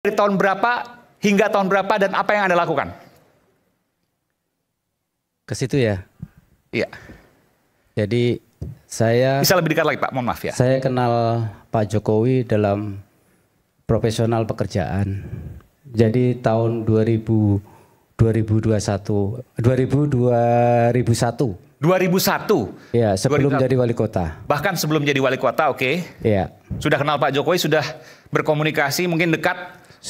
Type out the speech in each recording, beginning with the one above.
Dari tahun berapa hingga tahun berapa dan apa yang Anda lakukan? Ke situ ya. Iya. Jadi saya Bisa lebih dekat lagi Pak, mohon maaf ya. Saya kenal Pak Jokowi dalam profesional pekerjaan. Jadi tahun 2001. 2001. Ya, sebelum 2001. jadi wali kota. Bahkan sebelum jadi wali kota, oke. Iya. Sudah kenal Pak Jokowi, sudah berkomunikasi, mungkin dekat,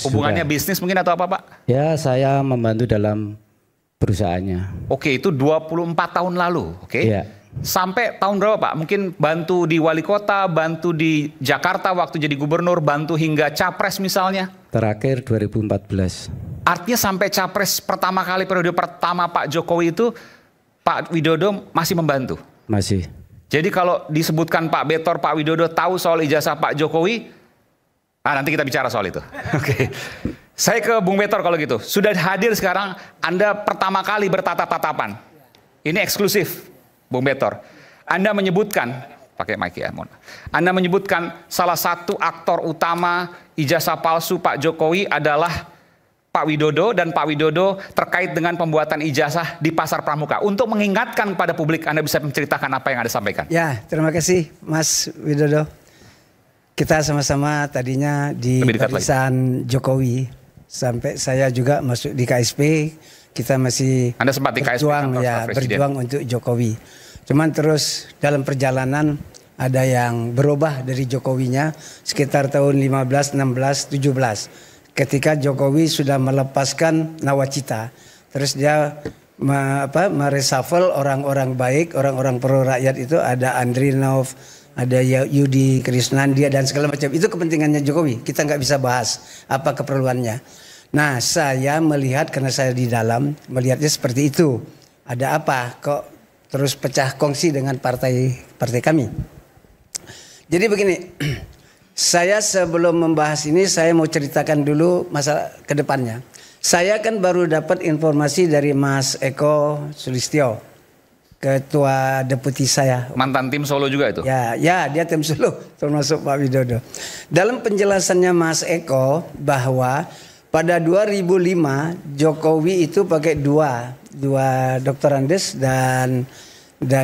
hubungannya bisnis mungkin atau apa Pak? Ya, saya membantu dalam perusahaannya. Oke, itu 24 tahun lalu, oke. Iya. Sampai tahun berapa Pak? Mungkin bantu di wali kota, bantu di Jakarta waktu jadi gubernur, bantu hingga capres misalnya? Terakhir 2014. Artinya sampai capres pertama kali, periode pertama Pak Jokowi itu, Pak Widodo masih membantu? Masih. Jadi kalau disebutkan Pak Betor, Pak Widodo tahu soal ijazah Pak Jokowi, nanti kita bicara soal itu. Oke. Saya ke Bung Betor kalau gitu. Sudah hadir sekarang, Anda pertama kali bertatap-tatapan. Ini eksklusif, Bung Betor. Anda menyebutkan, pakai mic ya, mohon. Anda menyebutkan salah satu aktor utama ijazah palsu Pak Jokowi adalah Pak Widodo, dan Pak Widodo terkait dengan pembuatan ijazah di Pasar Pramuka. Untuk mengingatkan pada publik, Anda bisa menceritakan apa yang Anda sampaikan. Ya, terima kasih Mas Widodo. Kita sama-sama tadinya di barisan Jokowi. Sampai saya juga masuk di KSP. Kita masih Anda sempat di KSP, berjuang untuk Jokowi. Cuman terus dalam perjalanan ada yang berubah dari Jokowinya sekitar tahun 15, 16, 17. Ketika Jokowi sudah melepaskan nawacita, terus dia mereshuffle orang-orang baik, orang-orang pro rakyat itu, ada Andrinov, ada Yudi Krisnandia dan segala macam. Itu kepentingannya Jokowi. Kita nggak bisa bahas apa keperluannya. Nah, saya melihat, karena saya di dalam, melihatnya seperti itu. Ada apa kok terus pecah kongsi dengan partai kami? Jadi begini. Saya sebelum membahas ini, saya mau ceritakan dulu masa ke depannya. Saya kan baru dapat informasi dari Mas Eko Sulistyo, ketua deputi saya. Mantan tim Solo juga itu? Ya, dia tim Solo, termasuk Pak Widodo. Dalam penjelasannya Mas Eko, bahwa pada 2005 Jokowi itu pakai dua Dr. Andes dan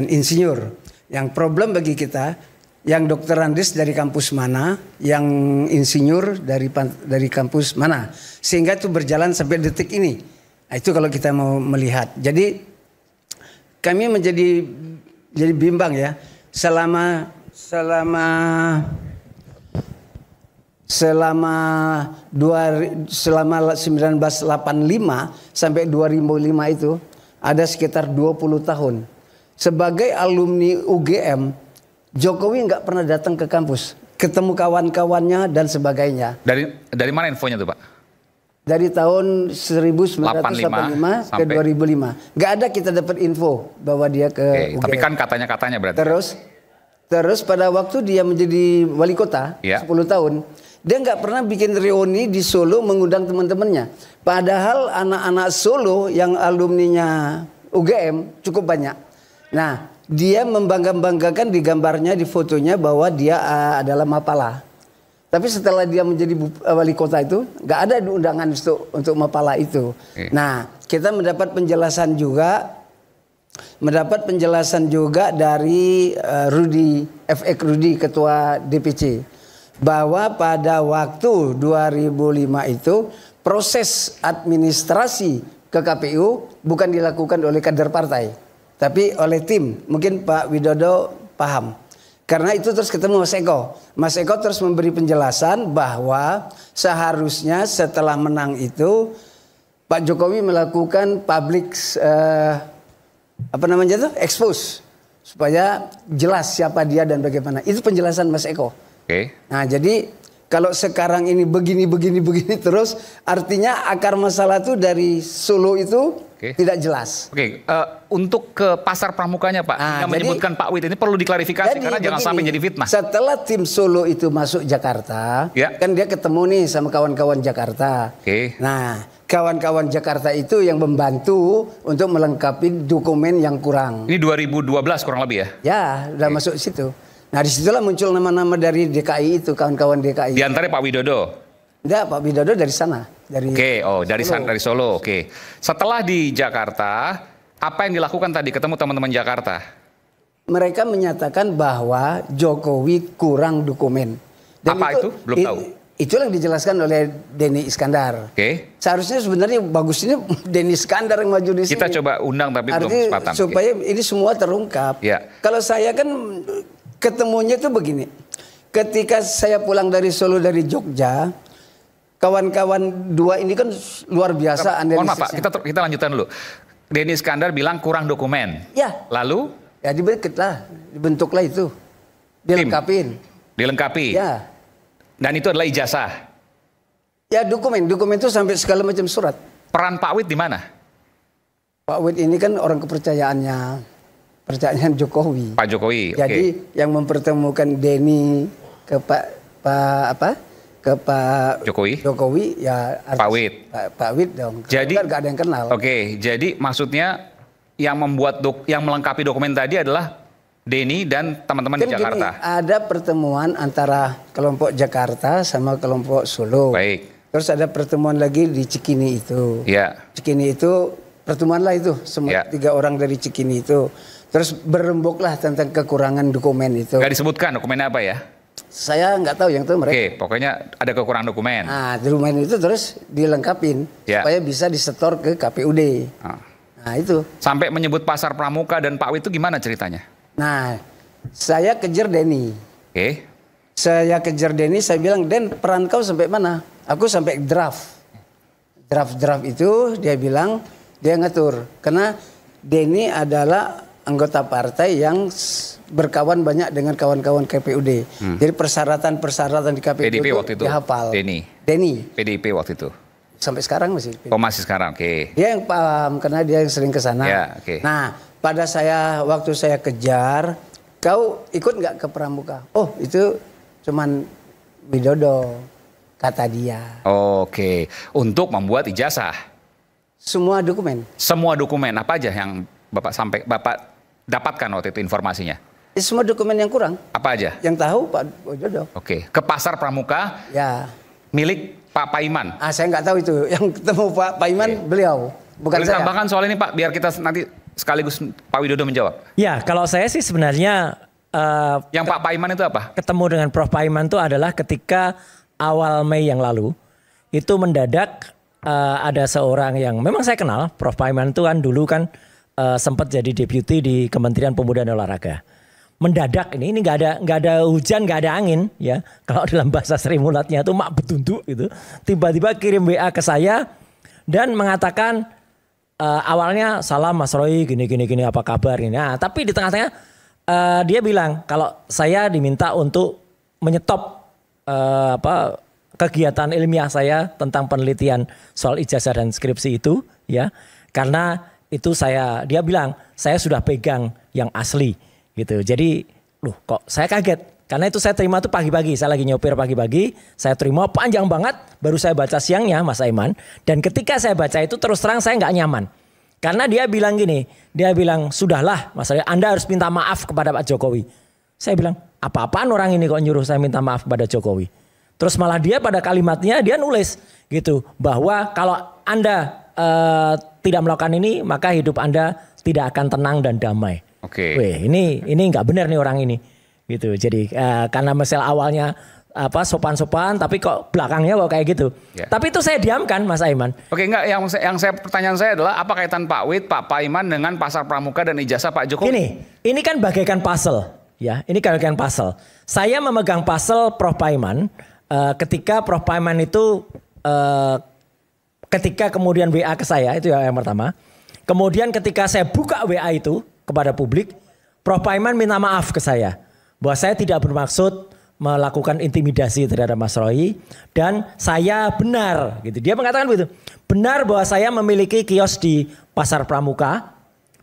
insinyur. Yang problem bagi kita, yang Dr. Andes dari kampus mana, yang insinyur dari kampus mana, sehingga itu berjalan sampai detik ini. Nah, itu kalau kita mau melihat. Jadi kami menjadi bimbang ya, selama 1985 sampai 2005 itu ada sekitar 20 tahun. Sebagai alumni UGM, Jokowi nggak pernah datang ke kampus, ketemu kawan-kawannya dan sebagainya. Dari mana infonya tuh Pak? Dari tahun 1985 ke 2005. Nggak ada kita dapat info bahwa dia ke UGM. Tapi kan katanya berarti. Terus pada waktu dia menjadi wali kota, 10 tahun, dia nggak pernah bikin reuni di Solo mengundang teman-temannya. Padahal anak-anak Solo yang alumninya UGM cukup banyak. Nah, dia membanggakan di gambarnya, di fotonya bahwa dia adalah Mapala. Tapi setelah dia menjadi wali kota itu, nggak ada undangan untuk Mapala itu. Nah, kita mendapat penjelasan juga dari Rudi, ketua DPC, bahwa pada waktu 2005 itu proses administrasi ke KPU bukan dilakukan oleh kader partai, tapi oleh tim. Mungkin Pak Widodo paham. Karena itu terus ketemu Mas Eko. Mas Eko terus memberi penjelasan bahwa seharusnya setelah menang itu Pak Jokowi melakukan public expose supaya jelas siapa dia dan bagaimana. Itu penjelasan Mas Eko. Nah, jadi kalau sekarang ini begini terus, artinya akar masalah itu dari Solo itu tidak jelas. Untuk ke Pasar Pramukanya Pak, yang menyebutkan Pak Wid ini perlu diklarifikasi karena jangan sampai jadi fitnah. Setelah tim Solo itu masuk Jakarta, kan dia ketemu nih sama kawan-kawan Jakarta. Nah, kawan-kawan Jakarta itu yang membantu untuk melengkapi dokumen yang kurang. Ini 2012 kurang lebih ya? Ya, udah masuk situ. Nah, disitulah muncul nama-nama dari DKI itu, kawan-kawan DKI. Di antara Pak Widodo. Enggak, Pak Widodo dari sana. Oke, dari sana, dari Solo. Oke. Setelah di Jakarta, apa yang dilakukan tadi ketemu teman-teman Jakarta? Mereka menyatakan bahwa Jokowi kurang dokumen. Dan apa itu? Belum tahu. Itulah yang dijelaskan oleh Denny Iskandar. Oke. Seharusnya sebenarnya bagus ini Denny Iskandar yang maju di sini. Kita coba undang tapi belum kesempatan. Supaya ini semua terungkap. Ya. Kalau saya kan ketemunya itu begini. Ketika saya pulang dari Solo dari Jogja, kawan-kawan dua ini kan luar biasa analisisnya. Mohon maaf Pak, kita lanjutkan dulu. Denny Iskandar bilang kurang dokumen. Ya. Lalu? Ya dibentuklah itu. Dilengkapi. Ya. Dan itu adalah ijazah. Ya dokumen itu sampai segala macam surat. Peran Pak Wid di mana? Pak Wid ini kan orang kepercayaan Jokowi. Pak Jokowi. Jadi yang mempertemukan Denny ke Pak Jokowi ya Pak Wid. Pak Wid dong. Jadi nggak ada yang kenal. Oke, jadi maksudnya yang yang melengkapi dokumen tadi adalah Denny dan teman-teman di Jakarta. Gini, ada pertemuan antara kelompok Jakarta sama kelompok Solo. Baik. Terus ada pertemuan lagi di Cikini itu. Ya. Cikini itu pertemuan lah itu semua 3 orang dari Cikini itu. Terus berembuklah tentang kekurangan dokumen itu. Gak disebutkan dokumennya apa ya? Saya nggak tahu yang itu mereka. Oke, pokoknya ada kekurangan dokumen. Nah, dokumen itu terus dilengkapin supaya bisa disetor ke KPUD. Nah itu. Sampai menyebut Pasar Pramuka dan Pak Wid itu gimana ceritanya? Nah, saya kejar Denny. Oke. Saya kejar Denny, saya bilang, Den, peran kau sampai mana? Aku sampai draft. Draft itu dia bilang, dia ngatur. Karena Denny adalah anggota partai yang berkawan banyak dengan kawan-kawan KPUD. Jadi persyaratan di KPUD PDIP waktu itu dihafal. Denny. PDIP waktu itu. Sampai sekarang masih. Oh masih sekarang, oke. Dia yang paham karena dia yang sering ke sana. Ya, oke. Nah, waktu saya kejar, kau ikut nggak ke Pramuka? Oh, itu cuman Widodo, kata dia. Oke, untuk membuat ijazah. Semua dokumen. Semua dokumen apa aja yang Bapak dapatkan waktu itu informasinya? Semua dokumen yang kurang. Apa aja? Yang tahu Pak Widodo. Oke, ke Pasar Pramuka. Ya. Milik Pak Paiman. Saya nggak tahu itu. Yang ketemu Pak Paiman beliau, bukan boleh saya. Tambahkan soal ini Pak, biar kita nanti sekaligus Pak Widodo menjawab. Ya, kalau saya sih sebenarnya yang Pak Paiman itu apa? Ketemu dengan Prof Paiman itu adalah ketika awal Mei yang lalu itu mendadak ada seorang yang memang saya kenal. Prof Paiman itu kan dulu kan sempat jadi deputi di Kementerian Pemuda dan Olahraga. Mendadak ini nggak ada hujan, nggak ada angin ya. Kalau dalam bahasa Sri Mulatnya itu mak betunduk gitu. Tiba-tiba kirim WA ke saya dan mengatakan awalnya salam Mas Roy gini apa kabar ini. Nah, tapi di tengah-tengah dia bilang kalau saya diminta untuk menyetop kegiatan ilmiah saya tentang penelitian soal ijazah dan skripsi itu ya. Karena itu dia bilang saya sudah pegang yang asli. Gitu. Jadi, kok saya kaget. Karena itu saya terima tuh pagi-pagi. Saya lagi nyopir pagi-pagi. Saya terima panjang banget. Baru saya baca siangnya Mas Aiman. Dan ketika saya baca itu terus terang saya nggak nyaman. Karena dia bilang gini. Dia bilang, sudahlah Mas Roy, Anda harus minta maaf kepada Pak Jokowi. Saya bilang, apa-apaan orang ini kok nyuruh saya minta maaf kepada Jokowi. Terus malah dia pada kalimatnya dia nulis gitu. Bahwa kalau Anda tidak melakukan ini, maka hidup Anda tidak akan tenang dan damai. Oke. Weh, ini nggak benar nih orang ini, gitu. Jadi karena misal awalnya sopan-sopan, tapi kok belakangnya kok kayak gitu. Ya. Tapi itu saya diamkan, Mas Aiman. Oke, enggak. Pertanyaan saya adalah apa kaitan Pak Wid, Pak Paiman dengan Pasar Pramuka dan ijazah Pak Jokowi? Ini kan bagaikan puzzle, ya. Ini bagaikan puzzle. Saya memegang puzzle Prof Paiman ketika Prof Paiman itu ketika kemudian WA ke saya itu yang pertama. Kemudian ketika saya buka WA itu kepada publik, Prof Paiman minta maaf ke saya bahwa saya tidak bermaksud melakukan intimidasi terhadap Mas Roy dan saya benar gitu. Dia mengatakan begitu. Benar bahwa saya memiliki kios di Pasar Pramuka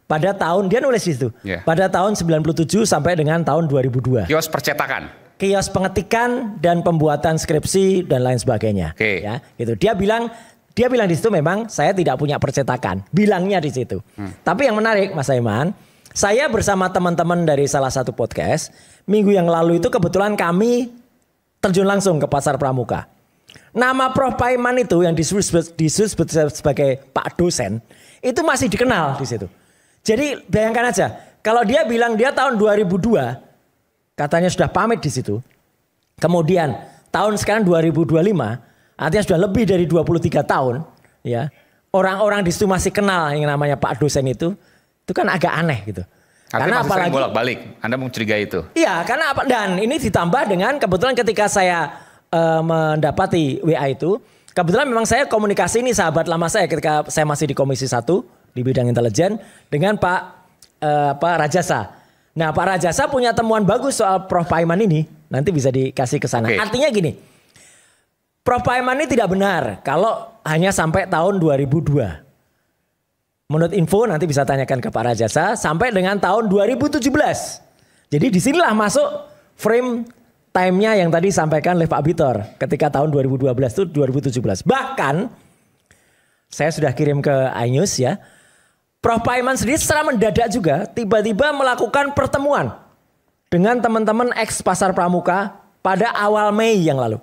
pada tahun dia nulis di situ. Yeah. Pada tahun 97 sampai dengan tahun 2002. Kios percetakan. Kios pengetikan dan pembuatan skripsi dan lain sebagainya. Okay. Ya, gitu. Dia bilang di situ memang saya tidak punya percetakan. Bilangnya di situ. Tapi yang menarik Mas Aiman, saya bersama teman-teman dari salah satu podcast, minggu yang lalu itu kebetulan kami terjun langsung ke Pasar Pramuka. Nama Prof Paiman itu yang disebut sebagai Pak dosen itu masih dikenal di situ. Jadi bayangkan aja, kalau dia bilang dia tahun 2002 katanya sudah pamit di situ. Kemudian tahun sekarang 2025, artinya sudah lebih dari 23 tahun, ya. Orang-orang di situ masih kenal yang namanya Pak dosen itu kan agak aneh gitu. Karena apalagi bolak-balik, Anda mencurigai itu. Iya, karena apa? Dan ini ditambah dengan kebetulan ketika saya mendapati WA itu, kebetulan memang saya komunikasi ini sahabat lama saya ketika saya masih di Komisi 1 di bidang intelijen dengan Pak Rajasa. Nah, Pak Rajasa punya temuan bagus soal Prof Paiman ini, nanti bisa dikasih ke sana. Artinya gini, Prof Paiman ini tidak benar kalau hanya sampai tahun 2002. Menurut info nanti bisa tanyakan ke Pak Rajasa sampai dengan tahun 2017. Jadi disinilah masuk frame time-nya yang tadi disampaikan oleh Pak Bitor ketika tahun 2012 itu 2017. Bahkan saya sudah kirim ke iNews ya. Prof Paiman sendiri secara mendadak juga tiba-tiba melakukan pertemuan dengan teman-teman ex Pasar Pramuka pada awal Mei yang lalu.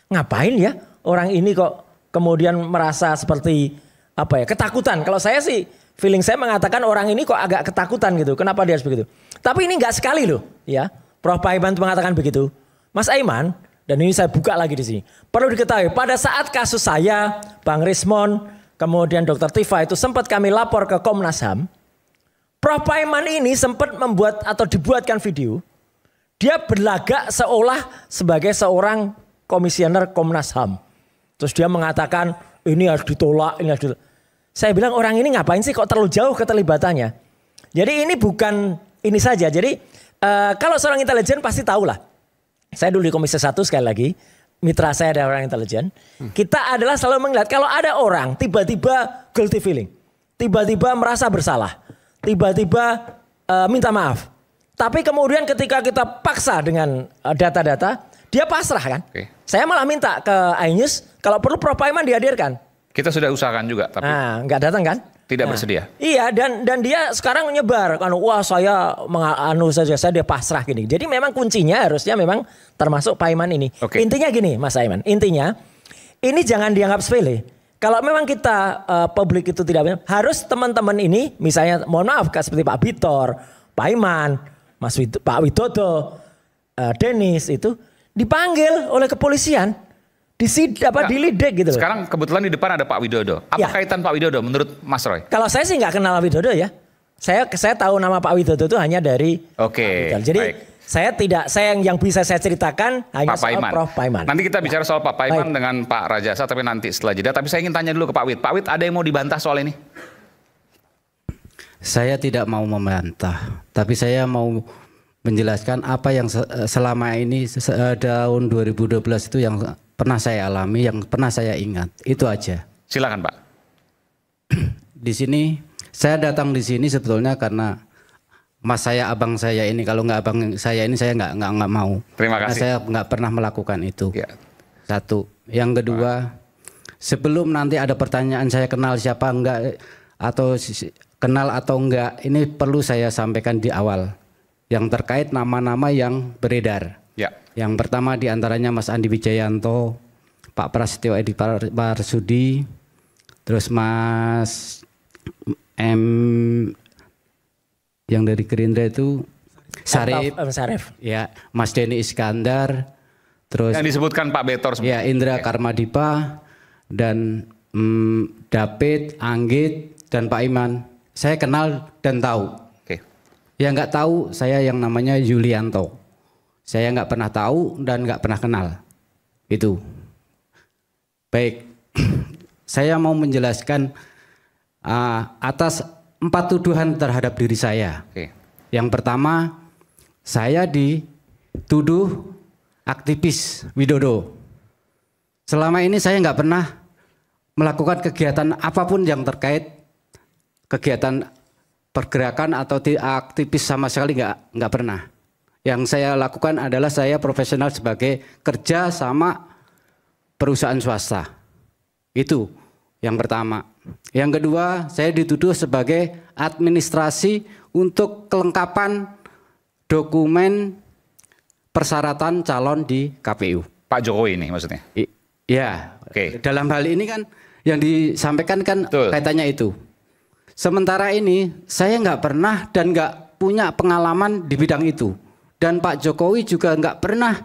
Ngapain ya orang ini kok kemudian merasa seperti ketakutan. Kalau saya sih feeling saya mengatakan orang ini kok agak ketakutan gitu. Kenapa dia harus begitu? Tapi ini enggak sekali loh ya. Prof Paiman mengatakan begitu. Mas Aiman, dan ini saya buka lagi di sini. Perlu diketahui pada saat kasus saya, Bang Rismon, kemudian Dr. Tifa itu sempat kami lapor ke Komnas HAM. Prof Paiman ini sempat membuat atau dibuatkan video. Dia berlagak seolah sebagai seorang komisioner Komnas HAM. Terus dia mengatakan ini harus ditolak, ini harus ditolak. Saya bilang orang ini ngapain sih kok terlalu jauh keterlibatannya. Jadi ini bukan ini saja. Jadi kalau seorang intelijen pasti tahu lah. Saya dulu di Komisi 1 sekali lagi. Mitra saya ada orang intelijen. Kita adalah selalu melihat kalau ada orang tiba-tiba guilty feeling. Tiba-tiba merasa bersalah. Tiba-tiba minta maaf. Tapi kemudian ketika kita paksa dengan data-data. Dia pasrah kan. Saya malah minta ke iNews. Kalau perlu Prof Paiman dihadirkan. Kita sudah usahakan juga, tapi nggak datang kan? Tidak bersedia. Iya, dan dia sekarang menyebar kan, wah saya dia pasrah gini. Jadi memang kuncinya harusnya memang termasuk Paiman ini. Intinya gini, Mas Aiman. Intinya ini jangan dianggap sepele. Kalau memang kita publik itu tidak benar, harus teman-teman ini, misalnya mohon maaf seperti Pak Bitor, Paiman, Pak Widodo, Denis itu dipanggil oleh kepolisian. Dilidik gitu. Sekarang kebetulan di depan ada Pak Widodo. Apa kaitan Pak Widodo menurut Mas Roy? Kalau saya sih nggak kenal Widodo ya. Saya tahu nama Pak Widodo itu hanya dari Jadi saya yang bisa saya ceritakan hanya soal Prof Paiman. Nanti kita bicara soal Pak Paiman dengan Pak Rajasa tapi nanti setelah jeda. Tapi saya ingin tanya dulu ke Pak Wid. Pak Wid, ada yang mau dibantah soal ini? Saya tidak mau membantah, tapi saya mau menjelaskan apa yang selama ini tahun 2012 itu yang pernah saya alami, yang pernah saya ingat, itu aja. Silakan Pak. Di sini saya datang di sini sebetulnya karena mas saya, abang saya ini, kalau nggak abang saya ini saya nggak mau. Terima kasih. Karena saya nggak pernah melakukan itu. Ya. Satu. Yang kedua, sebelum nanti ada pertanyaan saya kenal siapa enggak atau kenal atau enggak, ini perlu saya sampaikan di awal. Yang terkait nama-nama yang beredar. Ya. Yang pertama diantaranya Mas Andi Wijayanto, Pak Prasetyo Edi Marsudi, terus Mas yang dari Gerindra itu Sarif, ya, Mas Denny Iskandar, terus yang disebutkan Pak Betor ya, Indra Karmadipa dan David, Anggit dan Pak Iman. Saya kenal dan tahu. Yang nggak tahu saya yang namanya Yulianto. Saya nggak pernah tahu dan nggak pernah kenal. Itu. Baik, saya mau menjelaskan atas 4 tuduhan terhadap diri saya. Yang pertama, saya dituduh aktivis Widodo. Selama ini saya nggak pernah melakukan kegiatan apapun yang terkait kegiatan pergerakan atau aktivis sama sekali nggak pernah. Yang saya lakukan adalah saya profesional sebagai kerja sama perusahaan swasta. Itu yang pertama. Yang kedua, saya dituduh sebagai administrasi untuk kelengkapan dokumen persyaratan calon di KPU. Pak Jokowi ini maksudnya? Ya, dalam hal ini kan yang disampaikan kan kaitannya itu. Sementara ini saya nggak pernah dan nggak punya pengalaman di bidang itu. Dan Pak Jokowi juga nggak pernah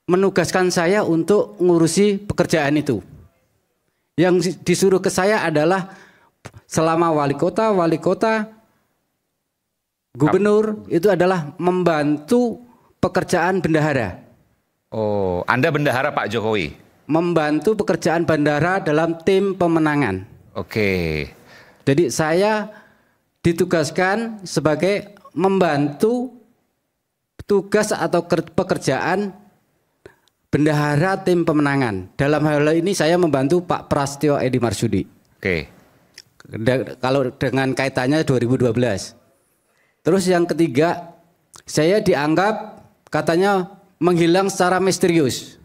menugaskan saya untuk ngurusi pekerjaan itu. Yang disuruh ke saya adalah selama wali kota, gubernur itu adalah membantu pekerjaan bendahara. Oh, Anda bendahara Pak Jokowi? Membantu pekerjaan bendahara dalam tim pemenangan. Oke. Jadi saya ditugaskan sebagai membantu tugas atau pekerjaan bendahara tim pemenangan. Dalam hal ini saya membantu Pak Prasetyo Edy Marsudi. Oke. Kalau dengan kaitannya 2012. Terus yang ketiga, saya dianggap katanya menghilang secara misterius.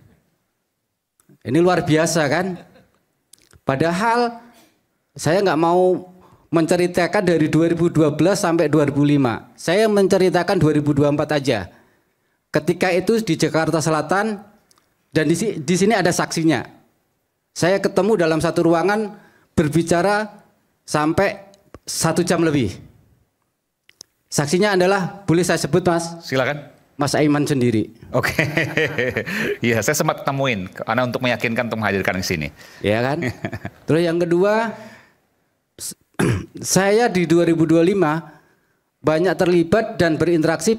Ini luar biasa kan? Padahal saya nggak mau menceritakan dari 2012 sampai 2005. Saya menceritakan 2024 aja. Ketika itu di Jakarta Selatan dan di sini ada saksinya. Saya ketemu dalam satu ruangan berbicara sampai 1 jam lebih. Saksinya adalah, boleh saya sebut Mas? Silakan. Mas Aiman sendiri. Oke. Iya, saya sempat temuin karena untuk meyakinkan untuk menghadirkan di sini. Ya kan? Terus yang kedua, saya di 2025 banyak terlibat dan berinteraksi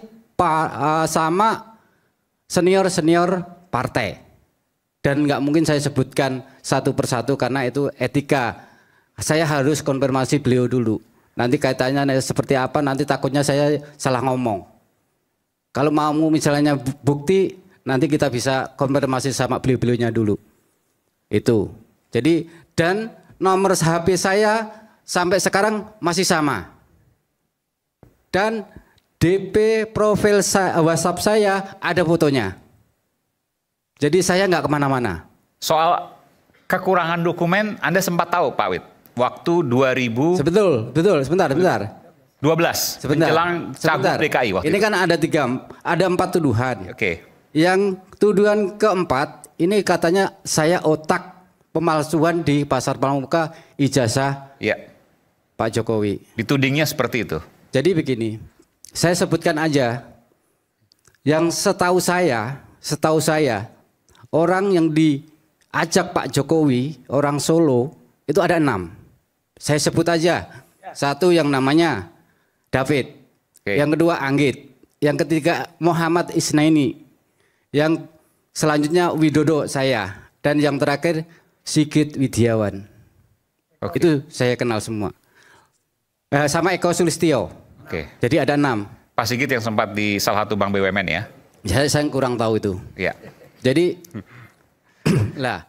sama senior-senior partai. Dan nggak mungkin saya sebutkan satu persatu karena itu etika. Saya harus konfirmasi beliau dulu. Nanti kaitannya seperti apa, nanti takutnya saya salah ngomong. Kalau mau misalnya bukti, nanti kita bisa konfirmasi sama beliau-beliaunya dulu. Itu. Jadi, dan nomor HP saya sampai sekarang masih sama. Dan DP profil WhatsApp saya ada fotonya. Jadi saya nggak kemana-mana. Soal kekurangan dokumen, Anda sempat tahu Pak Wid? Waktu 2000... Betul, sebentar. 12, menjelang cagup DKI waktu ini itu. Kan ada 4 tuduhan. Oke. Yang tuduhan keempat, ini katanya saya otak pemalsuan di Pasar Pramuka ijazah Pak Jokowi. Ditudingnya seperti itu. Jadi begini, saya sebutkan aja, yang setahu saya, orang yang diajak Pak Jokowi, orang Solo, itu ada 6. Saya sebut aja, satu yang namanya David, yang kedua Anggit, yang ketiga Muhammad Isnaini, yang selanjutnya Widodo saya, dan yang terakhir Sigit Widiawan. Itu saya kenal semua. Sama Eko Sulistyo. Jadi ada 6. Pak Sigit yang sempat di salah satu bank BUMN ya? Saya kurang tahu itu. Iya. Jadi, lah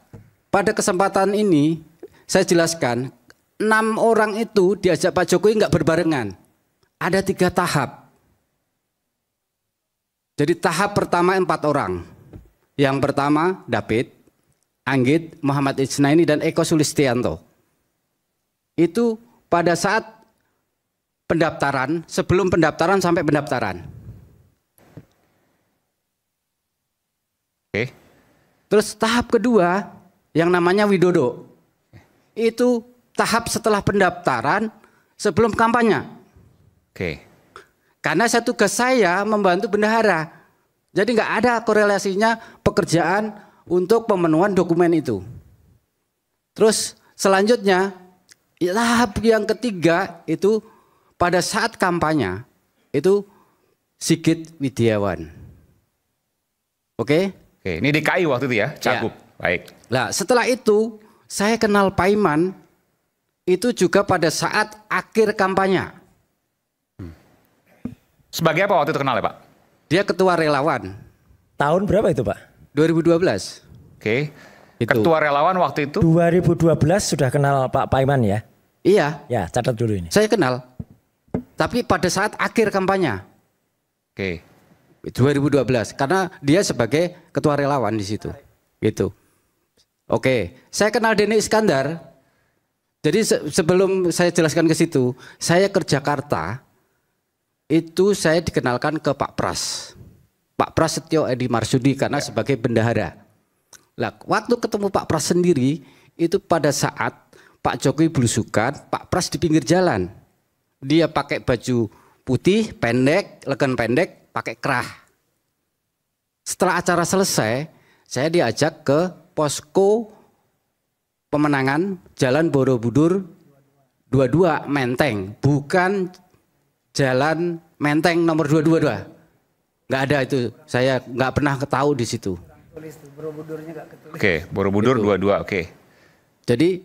pada kesempatan ini saya jelaskan 6 orang itu diajak Pak Jokowi nggak berbarengan. Ada 3 tahap. Jadi tahap pertama 4 orang. Yang pertama David, Anggit, Muhammad Isnaini dan Eko Sulistianto. Itu pada saat pendaftaran, sebelum pendaftaran sampai pendaftaran. Oke. Terus tahap kedua yang namanya Widodo. Itu tahap setelah pendaftaran sebelum kampanye. Oke. Karena tugas saya membantu bendahara. Jadi nggak ada korelasinya pekerjaan untuk pemenuhan dokumen itu. Terus selanjutnya tahap yang ketiga itu pada saat kampanye itu Sigit Widiawan. Oke? Oke, ini DKI waktu itu ya, cagup. Ya. Baik. Nah, setelah itu saya kenal Pak Iman itu juga pada saat akhir kampanye. Sebagai apa waktu itu kenal ya Pak? Dia ketua relawan. Tahun berapa itu Pak? 2012. Oke. Ketua relawan waktu itu? 2012 sudah kenal Pak Paiman ya? Iya. Ya, catat dulu ini. Saya kenal. Tapi pada saat akhir kampanye. Oke. 2012 karena dia sebagai ketua relawan di situ. Gitu. Oke, saya kenal Denny Iskandar. Jadi sebelum saya jelaskan ke situ, saya ke Jakarta. Itu saya dikenalkan ke Pak Prasetyo Edy Marsudi karena sebagai bendahara. Lah, waktu ketemu Pak Pras sendiri itu pada saat Pak Jokowi belusukan, Pak Pras di pinggir jalan. Dia pakai baju putih, pendek, lengan pendek, pakai kerah. Setelah acara selesai, saya diajak ke posko pemenangan Jalan Borobudur 22 Menteng, bukan Jalan Menteng nomor 222. Nggak ada itu, saya nggak pernah tahu di situ. Oke, Borobudur 22, oke. Jadi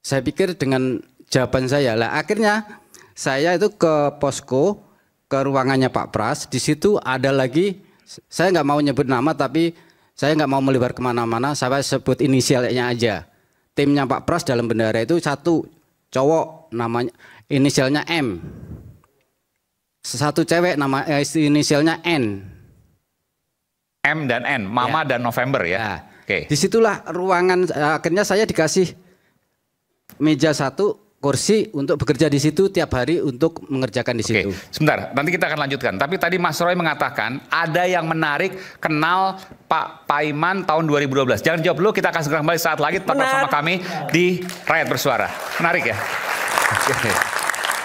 saya pikir dengan jawaban saya lah, akhirnya saya itu ke posko, ke ruangannya Pak Pras. Di situ ada lagi, saya nggak mau nyebut nama tapi saya nggak mau melebar kemana-mana. Saya sebut inisialnya aja. Timnya Pak Pras dalam bendera itu satu cowok namanya inisialnya M, satu cewek nama inisialnya N. M dan N, Mama dan November ya. Nah, oke. Disitulah ruangan, akhirnya saya dikasih meja satu, kursi untuk bekerja di situ tiap hari untuk mengerjakan di situ. Sebentar, nanti kita akan lanjutkan. Tapi tadi Mas Roy mengatakan ada yang menarik kenal Pak Paiman tahun 2012. Jangan jawab dulu, kita akan segera kembali saat lagi tetap bersama kami di Rakyat Bersuara. Menarik ya? Oke.